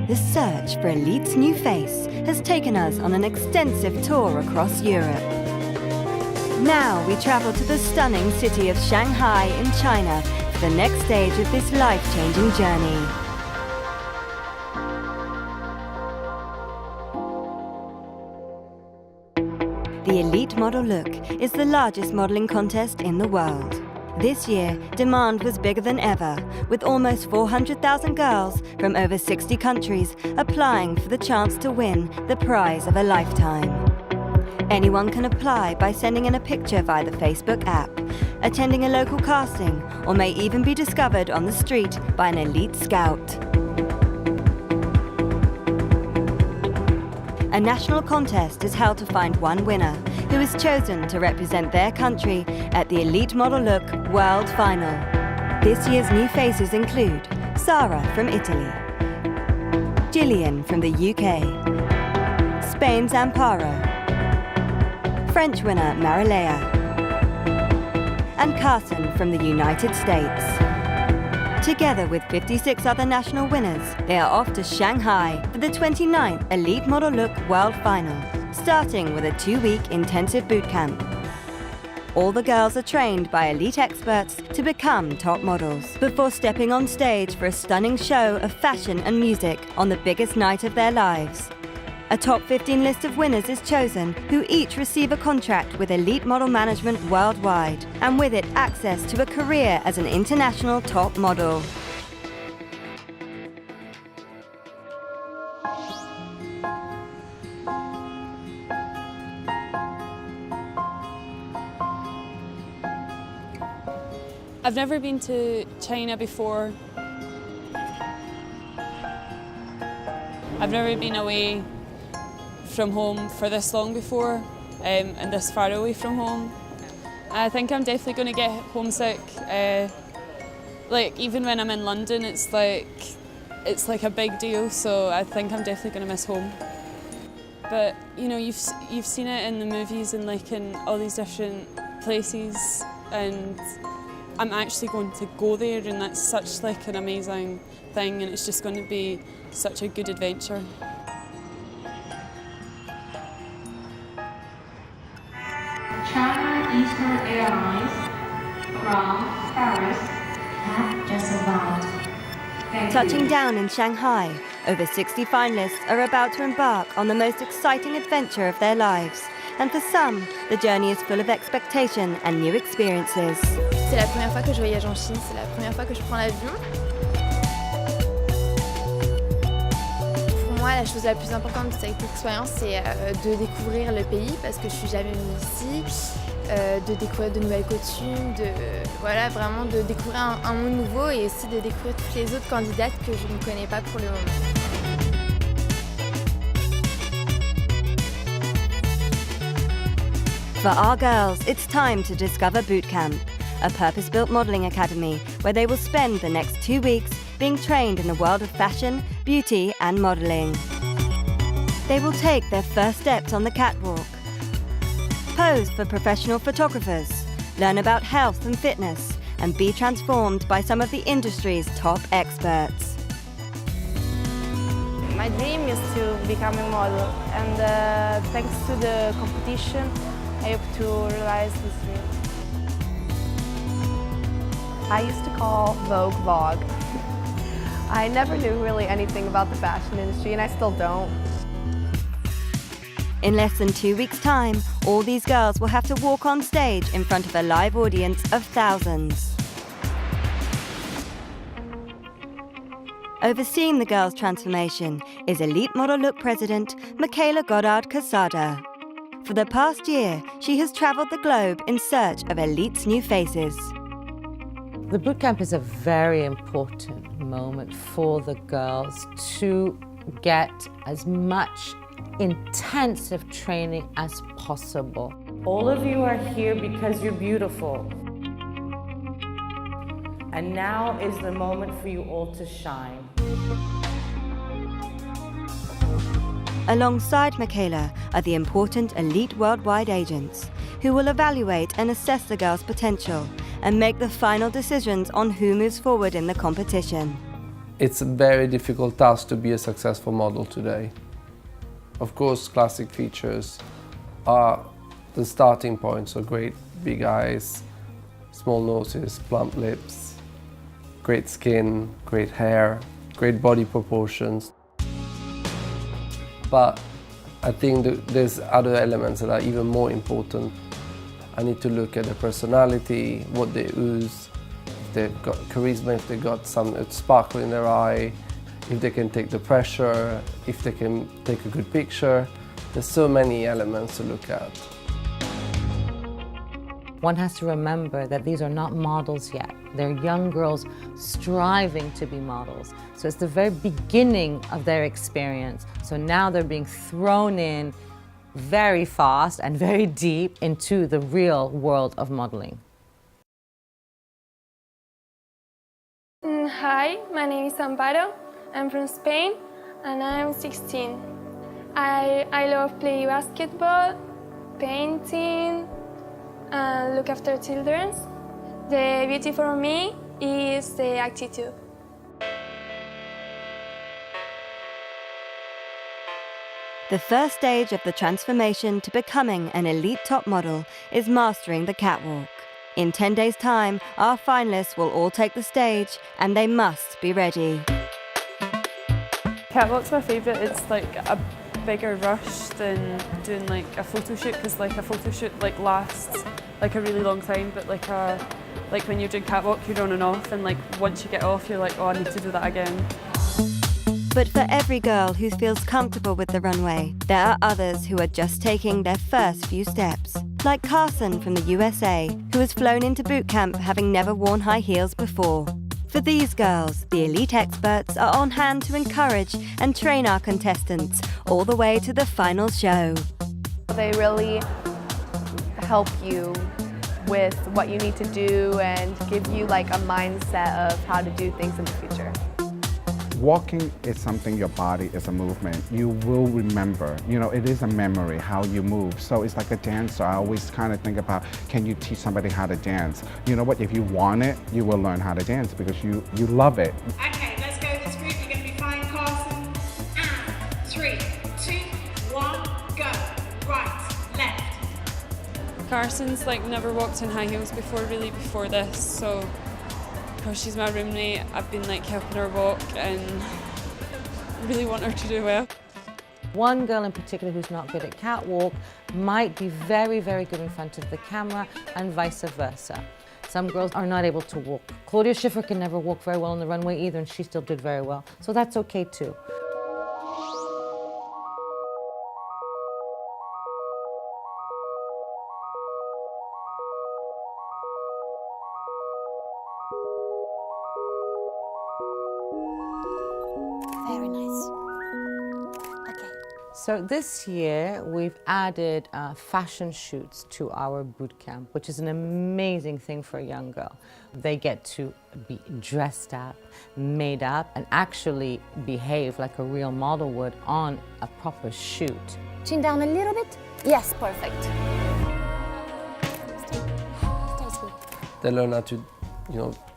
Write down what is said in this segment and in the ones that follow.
The search for Elite's new face has taken us on an extensive tour across Europe. Now we travel to the stunning city of Shanghai in China for the next stage of this life-changing journey. The Elite Model Look is the largest modelling contest in the world. This year, demand was bigger than ever, with almost 400,000 girls from over 60 countries applying for the chance to win the prize of a lifetime. Anyone can apply by sending in a picture via the Facebook app, attending a local casting, or may even be discovered on the street by an elite scout. A national contest is held to find one winner, who is chosen to represent their country at the Elite Model Look World Final. This year's new faces include Sara from Italy, Gillian from the UK, Spain's Amparo, French winner Marilea, and Carson from the United States. Together with 56 other national winners, they are off to Shanghai for the 29th Elite Model Look World Final, starting with a 2-week intensive bootcamp. All the girls are trained by elite experts to become top models before stepping on stage for a stunning show of fashion and music on the biggest night of their lives. A top 15 list of winners is chosen, who each receive a contract with Elite Model Management worldwide, and with it access to a career as an international top model. I've never been to China before. I've never been away from home for this long before, and this far away from home. I think I'm definitely going to get homesick. Like even when I'm in London, it's like a big deal. So I think I'm definitely going to miss home. But you know, you've seen it in the movies and like in all these different places, and I'm actually going to go there, and that's such like an amazing thing, and it's just going to be such a good adventure. China Eastern Airlines from Paris have just arrived. Touching down in Shanghai, over 60 finalists are about to embark on the most exciting adventure of their lives. And for some, the journey is full of expectation and new experiences. C'est la première fois que je voyage en Chine, c'est la première fois que je prends l'avion. Pour moi, la chose la plus importante de cette expérience, c'est de découvrir le pays, parce que je suis jamais venue ici, de découvrir de nouvelles coutumes, voilà, vraiment de découvrir un monde nouveau, et aussi de découvrir toutes les autres candidates que je ne connais pas pour le moment. For our girls, it's time to discover Bootcamp, a purpose-built modelling academy where they will spend the next 2 weeks being trained in the world of fashion, beauty and modelling. They will take their first steps on the catwalk, pose for professional photographers, learn about health and fitness, and be transformed by some of the industry's top experts. My dream is to become a model, and thanks to the competition, I hope to realize this dream. I used to call Vogue Vogue. I never knew really anything about the fashion industry, and I still don't. In less than 2 weeks' time, all these girls will have to walk on stage in front of a live audience of thousands. Overseeing the girls' transformation is Elite Model Look President Michaela Goddard-Casada. For the past year, she has travelled the globe in search of Elite's new faces. The bootcamp is a very important moment for the girls to get as much intensive training as possible. All of you are here because you're beautiful. And now is the moment for you all to shine. Alongside Michaela are the important elite worldwide agents, who will evaluate and assess the girls' potential and make the final decisions on who moves forward in the competition. It's a very difficult task to be a successful model today. Of course, classic features are the starting point, so great big eyes, small noses, plump lips, great skin, great hair, great body proportions. But I think there's other elements that are even more important. I need to look at their personality, what they ooze, if they've got charisma, if they've got some sparkle in their eye, if they can take the pressure, if they can take a good picture. There's so many elements to look at. One has to remember that these are not models yet. They're young girls striving to be models. So it's the very beginning of their experience. So now they're being thrown in very fast and very deep into the real world of modeling. Hi, my name is Amparo. I'm from Spain and I'm 16. I love playing basketball, painting, and look after children. The beauty for me is the attitude. The first stage of the transformation to becoming an elite top model is mastering the catwalk. In 10 days' time, our finalists will all take the stage and they must be ready. Catwalk's my favourite. It's like a bigger rush than doing like a photo shoot, because like a photo shoot like lasts like a really long time, but like when you're doing catwalk you're on and off, and like once you get off you're like, oh, I need to do that again. But for every girl who feels comfortable with the runway, there are others who are just taking their first few steps. Like Carson from the USA, who has flown into Bootcamp having never worn high heels before. For these girls, the elite experts are on hand to encourage and train our contestants all the way to the final show. They really help you with what you need to do and give you like a mindset of how to do things in the future. Walking is something, your body is a movement. You will remember, it is a memory, how you move. So it's like a dancer. I always kind of think about, can you teach somebody how to dance? You know what, if you want it, you will learn how to dance because you love it. Okay, let's go this group. You're going to be fine, Carson. And 3, 2, 1, go. Right, left. Carson's like never walked in high heels before this, so because she's my roommate, I've been like helping her walk and really want her to do well. One girl in particular who's not good at catwalk might be very, very good in front of the camera and vice versa. Some girls are not able to walk. Claudia Schiffer can never walk very well on the runway either, and she still did very well. So that's okay too. Very nice. Okay. So this year we've added fashion shoots to our bootcamp, which is an amazing thing for a young girl. They get to be dressed up, made up, and actually behave like a real model would on a proper shoot. Chin down a little bit. Yes, perfect. They learn how to,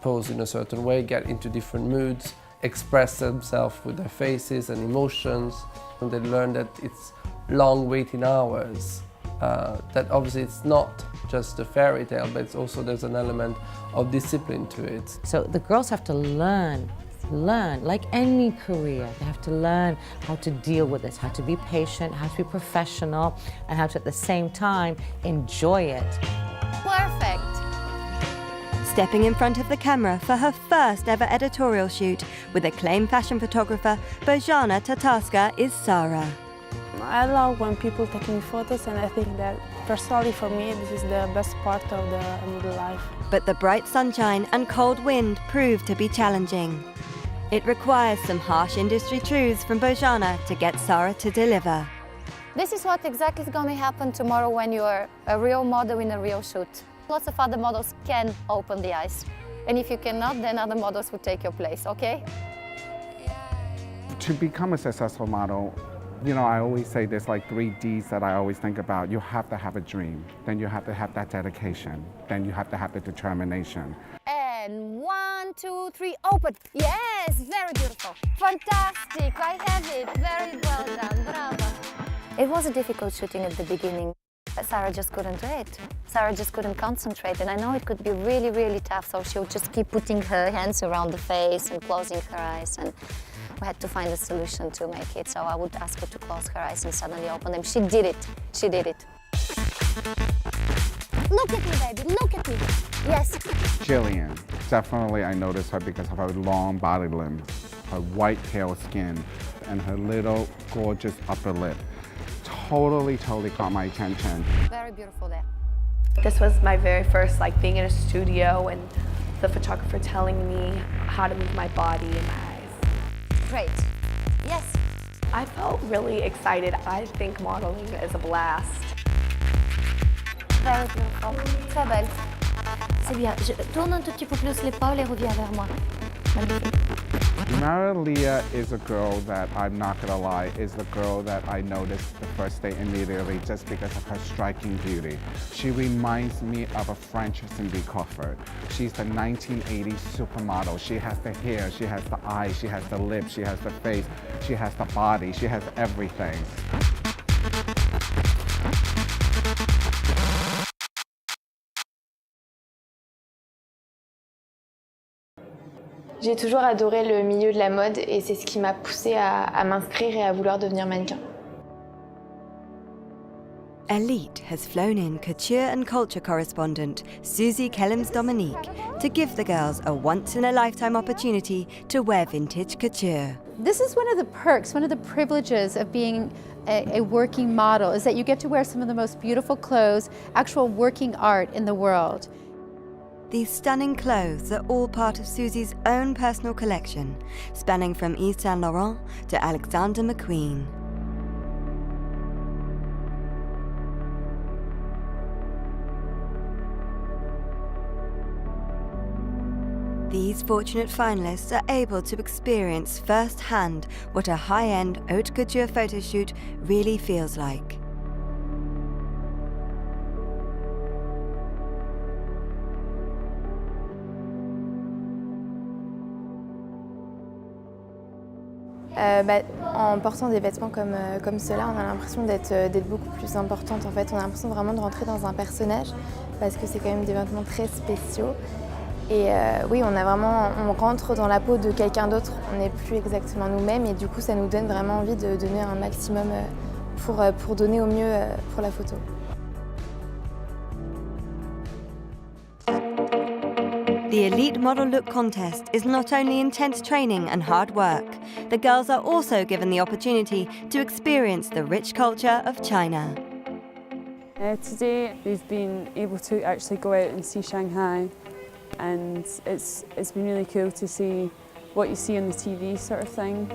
pose in a certain way, get into different moods, express themselves with their faces and emotions. And they learn that it's long waiting hours, that obviously it's not just a fairy tale, but it's also there's an element of discipline to it. So the girls have to learn, like any career, they have to learn how to deal with this, how to be patient, how to be professional, and how to at the same time enjoy it. Perfect. Stepping in front of the camera for her first ever editorial shoot with acclaimed fashion photographer Bojana Tatarska is Sarah. I love when people take me photos, and I think that personally for me this is the best part of the model life. But the bright sunshine and cold wind prove to be challenging. It requires some harsh industry truths from Bojana to get Sarah to deliver. This is what exactly is going to happen tomorrow when you are a real model in a real shoot. Lots of other models can open the eyes. And if you cannot, then other models will take your place, okay? To become a successful model, I always say there's like 3 Ds that I always think about. You have to have a dream, then you have to have that dedication, then you have to have the determination. And 1, 1, 2, 3, open. Yes, very beautiful. Fantastic, I have it. Very well done, bravo. It was a difficult shooting at the beginning. Sarah just couldn't do it. Sarah just couldn't concentrate, and I know it could be really, really tough, so she would just keep putting her hands around the face and closing her eyes, and we had to find a solution to make it, so I would ask her to close her eyes and suddenly open them. She did it. She did it. Look at me, baby. Look at me. Yes. Gillian, definitely I noticed her because of her long body limbs, her white pale skin, and her little gorgeous upper lip. Totally caught my attention. Very beautiful there. This was my very first being in a studio and the photographer telling me how to move my body and my eyes. Great. Yes. I felt really excited. I think modeling is a blast. Very beautiful. Très belle. C'est bien. Je tourne un tout petit peu plus l'épaule et reviens vers moi. Magnifique. Maria is a girl that, I'm not gonna lie, is the girl that I noticed the first day immediately just because of her striking beauty. She reminds me of a French Cindy Crawford. She's the 1980s supermodel. She has the hair, she has the eyes, she has the lips, she has the face, she has the body, she has everything. J'ai toujours adoré le milieu de la mode et c'est ce qui m'a poussée à m'inscrire et à vouloir devenir mannequin. Elite has flown in couture and culture correspondent Susie Kellems-Dominique to give the girls a once-in-a-lifetime opportunity to wear vintage couture. This is one of the perks, one of the privileges of being a working model, is that you get to wear some of the most beautiful clothes, actual working art in the world. These stunning clothes are all part of Susie's own personal collection, spanning from Yves Saint Laurent to Alexander McQueen. These fortunate finalists are able to experience firsthand what a high-end haute couture photo shoot really feels like. En portant des vêtements comme ceux-là, on a l'impression d'être beaucoup plus importante. En fait, on a l'impression vraiment de rentrer dans un personnage parce que c'est quand même des vêtements très spéciaux. Et oui, on rentre dans la peau de quelqu'un d'autre. On n'est plus exactement nous-mêmes et du coup, ça nous donne vraiment envie de donner un maximum pour donner au mieux pour la photo. The Elite Model Look Contest is not only intense training and hard work, the girls are also given the opportunity to experience the rich culture of China. Today we've been able to actually go out and see Shanghai, and it's been really cool to see what you see on the TV sort of thing.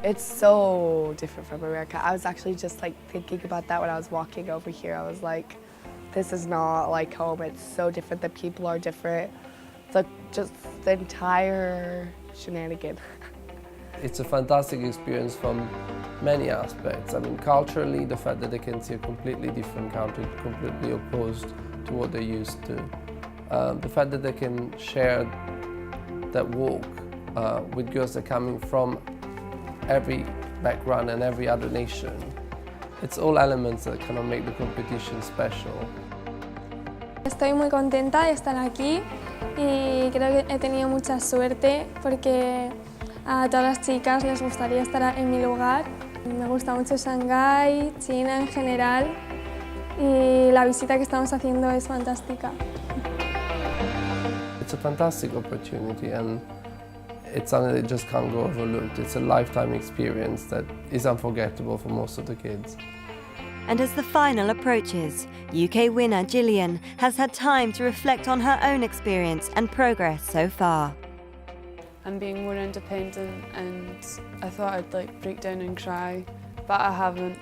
It's so different from America. I was actually just thinking about that when I was walking over here. I was like, this is not like home. It's so different. The people are different. Just the entire shenanigan. It's a fantastic experience from many aspects. I mean, culturally, the fact that they can see a completely different country, completely opposed to what they're used to. The fact that they can share that walk with girls that are coming from every background and every other nation. It's all elements that kind of make the competition special. Estoy muy contenta de estar aquí y creo que he tenido mucha suerte porque a todas las chicas les gustaría estar en mi lugar. Me gusta mucho Shanghái, China en general y la visita que estamos haciendo es fantástica. It's a fantastic opportunity and it's something that just can't go overlooked. It's a lifetime experience that is unforgettable for most of the kids. And as the final approaches, UK winner Gillian has had time to reflect on her own experience and progress so far. I'm being more independent and I thought I'd break down and cry, but I haven't.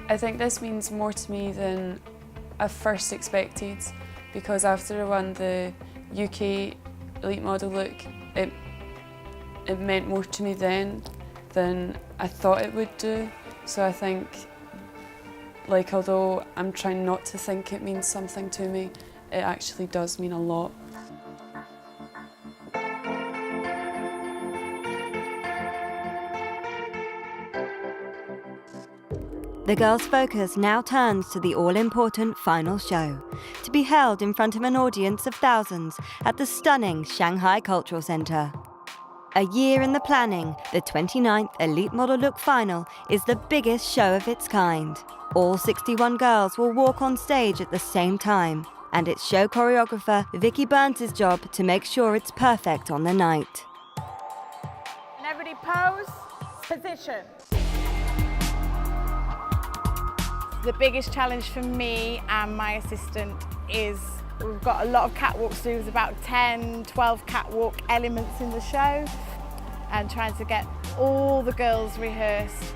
I think this means more to me than I first expected, because after I won the UK Elite Model Look, it meant more to me then than I thought it would do. So I think, although I'm trying not to think it means something to me, it actually does mean a lot. The girls' focus now turns to the all-important final show, to be held in front of an audience of thousands at the stunning Shanghai Cultural Center. A year in the planning, the 29th Elite Model Look Final is the biggest show of its kind. All 61 girls will walk on stage at the same time, and it's show choreographer Vicky Burns' job to make sure it's perfect on the night. And everybody pose, position. The biggest challenge for me and my assistant is we've got a lot of catwalks to do. There's about 10, 12 catwalk elements in the show, and trying to get all the girls rehearsed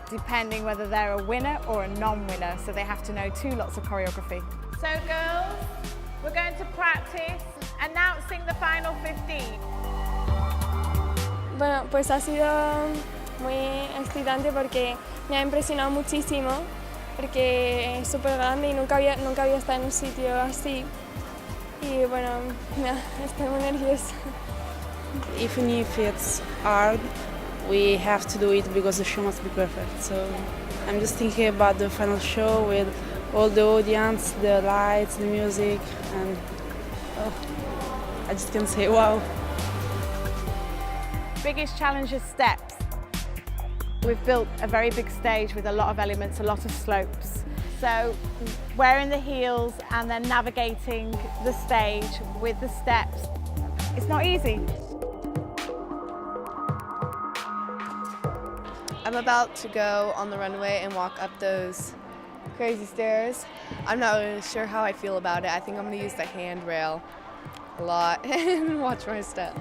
depending whether they're a winner or a non-winner, so they have to know 2 lots of choreography. So girls, we're going to practice announcing the final 15. Bueno, pues ha sido muy excitante porque me ha impresionado muchísimo, porque es súper grande y nunca había estado en un sitio así. Y bueno, estoy muy nerviosa. Even if it's hard, we have to do it because the show must be perfect. So I'm just thinking about the final show with all the audience, the lights, the music, and I just can say wow. Biggest challenge is steps. We've built a very big stage with a lot of elements, a lot of slopes. So wearing the heels and then navigating the stage with the steps, it's not easy. I'm about to go on the runway and walk up those crazy stairs. I'm not really sure how I feel about it. I think I'm going to use the handrail a lot and watch my step.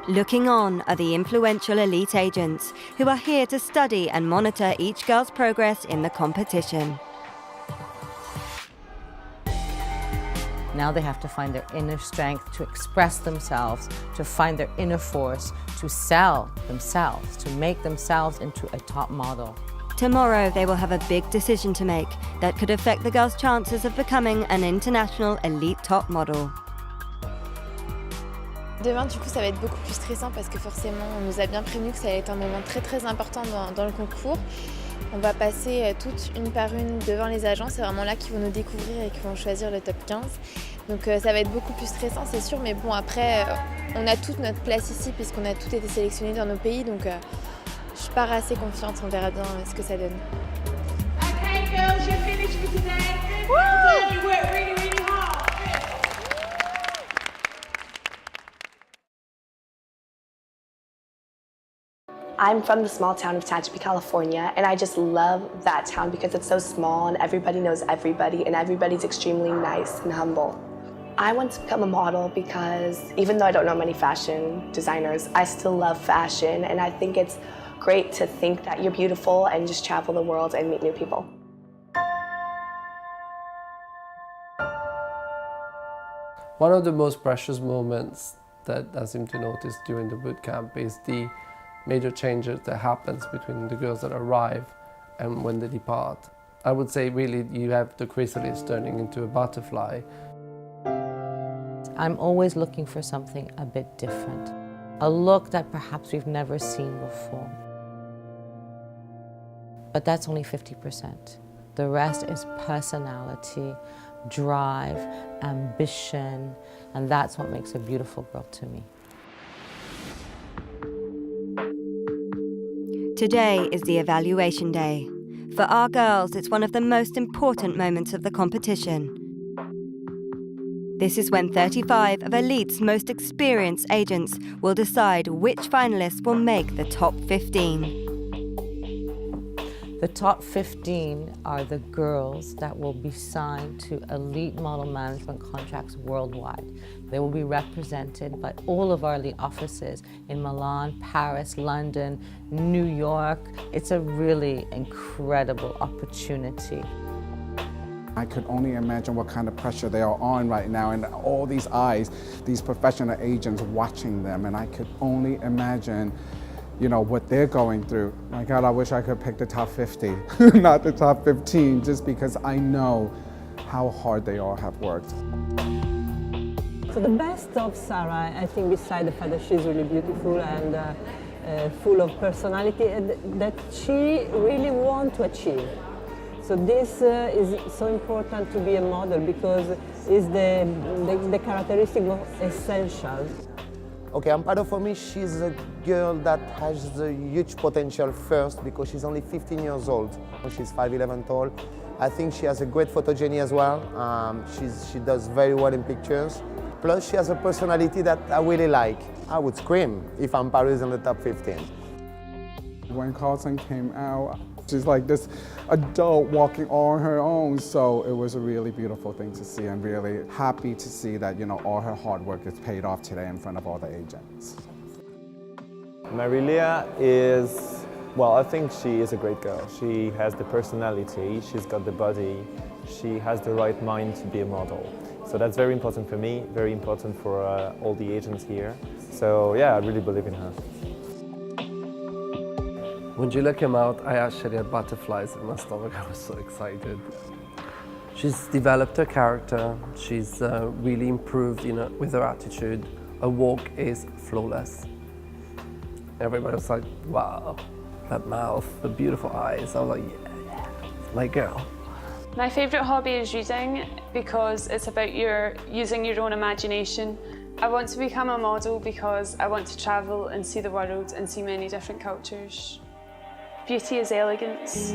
Looking on are the influential elite agents who are here to study and monitor each girl's progress in the competition. Now they have to find their inner strength to express themselves, to find their inner force, to sell themselves, to make themselves into a top model. Tomorrow they will have a big decision to make that could affect the girls' chances of becoming an international elite top model. Demain, du coup, ça va être beaucoup plus stressant parce que forcément, on nous a bien prévenu que ça allait être un moment très très important dans le concours. On va passer toutes une par une devant les agents, c'est vraiment là qu'ils vont nous découvrir et qu'ils vont choisir le top 15. Donc ça va être beaucoup plus stressant, c'est sûr, mais bon, après, on a toute notre place ici puisqu'on a tout été sélectionné dans nos pays, donc je pars assez confiante, on verra bien ce que ça donne. Okay girls, you're finished for today. Well done, you worked really, really hard. I'm from the small town of Tehachapi, California, and I just love that town because it's so small and everybody knows everybody and everybody's extremely nice and humble. I want to become a model because even though I don't know many fashion designers, I still love fashion, and I think it's great to think that you're beautiful and just travel the world and meet new people. One of the most precious moments that I seem to notice during the bootcamp is the major changes that happens between the girls that arrive and when they depart. I would say really you have the chrysalis turning into a butterfly. I'm always looking for something a bit different, a look that perhaps we've never seen before. But that's only 50%. The rest is personality, drive, ambition, and that's what makes a beautiful girl to me. Today is the evaluation day. For our girls, it's one of the most important moments of the competition. This is when 35 of Elite's most experienced agents will decide which finalists will make the top 15. The top 15 are the girls that will be signed to elite model management contracts worldwide. They will be represented by all of our elite offices in Milan, Paris, London, New York. It's a really incredible opportunity. I could only imagine what kind of pressure they are on right now, and all these eyes, these professional agents watching them, and I could only imagine you know, what they're going through. My God, I wish I could pick the top 50, not the top 15, just because I know how hard they all have worked. So the best of Sarah, I think, beside the fact that she's really beautiful and full of personality, that she really wants to achieve. So this is so important to be a model because it's the characteristic of essential. Okay, Amparo for me, she's a girl that has a huge potential first because she's only 15 years old. She's 5'11" tall. I think she has a great photogeny as well. She does very well in pictures. Plus, she has a personality that I really like. I would scream if Amparo is in the top 15. When Carlton came out, she's like this adult walking on her own, so it was a really beautiful thing to see and really happy to see that, you know, all her hard work is paid off today in front of all the agents. Marilia is, well, I think she is a great girl. She has the personality, she's got the body, she has the right mind to be a model. So that's very important for me, very important for all the agents here. So yeah, I really believe in her. When Julia came out, I actually had butterflies in my stomach. I was so excited. She's developed her character. She's really improved, you know, with her attitude. Her walk is flawless. Everybody was like, wow, that mouth, the beautiful eyes. I was like, yeah, my girl. My favourite hobby is reading because it's about using your own imagination. I want to become a model because I want to travel and see the world and see many different cultures. Beauty is elegance.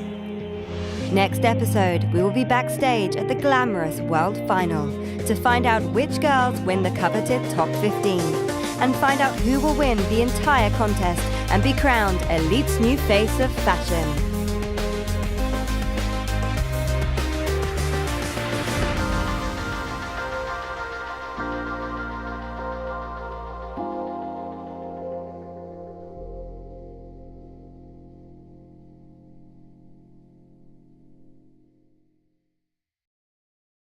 Next episode, we will be backstage at the glamorous World Final to find out which girls win the coveted Top 15 and find out who will win the entire contest and be crowned Elite's new face of fashion.